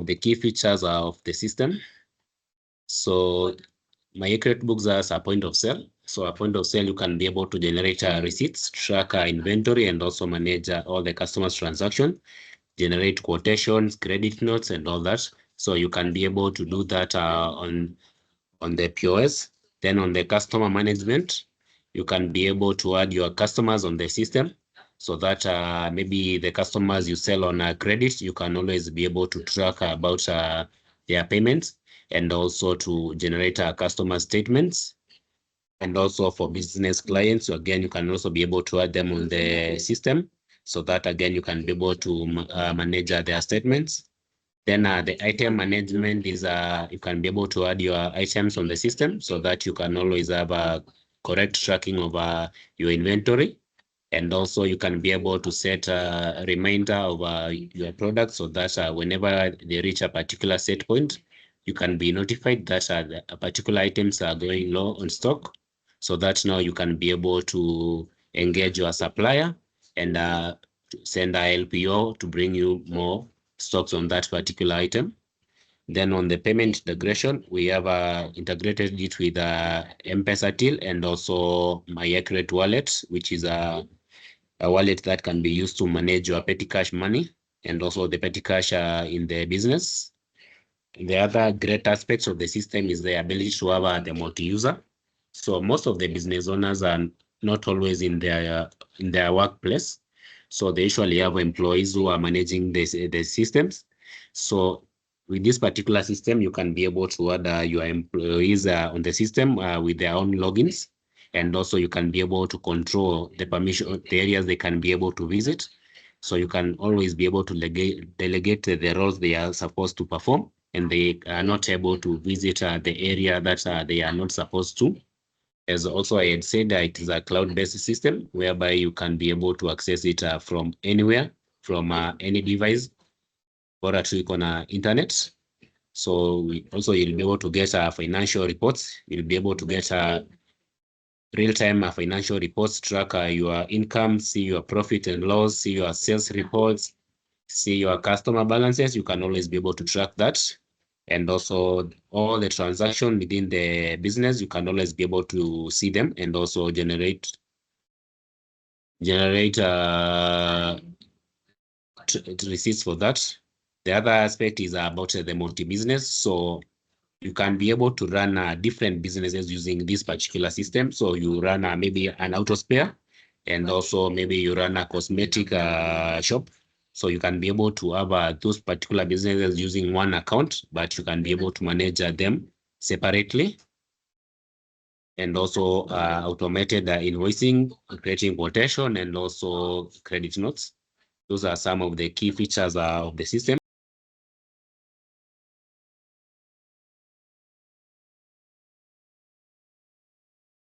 the key features of the system. So MyAccurate Books as a point of sale. So a point of sale, you can be able to generate receipts, track inventory, and also manage all the customers' transaction, generate quotations, credit notes, and all that. So you can be able to do that on the POS. Then on the customer management, you can be able to add your customers on the system so that maybe the customers you sell on credit, you can always be able to track about their payments, and also to generate customer statements. And also for business clients, so again, you can also be able to add them on the system so that again, you can be able to manage their statements. Then the item management is you can be able to add your items on the system so that you can always have a correct tracking of your inventory. And also you can be able to set a reminder of your products so that whenever they reach a particular set point, you can be notified that particular items are going low on stock, so that now you can be able to engage your supplier and send a LPO to bring you more stocks on that particular item. Then on the payment integration, we have integrated it with M-Pesa Till and also MyAccurate Wallet, which is a wallet that can be used to manage your petty cash money and also the petty cash in the business. The other great aspects of the system is the ability to have the multi-user. So most of the business owners are not always in their workplace. So they usually have employees who are managing the systems. So with this particular system, you can be able to add your employees on the system with their own logins. And also you can be able to control the permission, the areas they can be able to visit. So you can always be able to delegate the roles they are supposed to perform, and they are not able to visit the area that they are not supposed to. As also I had said, it is a cloud-based system whereby you can be able to access it from anywhere, from any device, or actually on internet. So also you'll be able to get financial reports. You'll be able to get real-time financial reports, track your income, see your profit and loss, see your sales reports, see your customer balances. You can always be able to track that. And also all the transactions within the business, you can always be able to see them and also generate receipts for that. The other aspect is about the multi-business. So you can be able to run different businesses using this particular system. So you run maybe an auto spare, and also maybe you run a cosmetic shop. So you can be able to have those particular businesses using one account, but you can be able to manage them separately. And also automated invoicing, creating quotation, and also credit notes. Those are some of the key features of the system.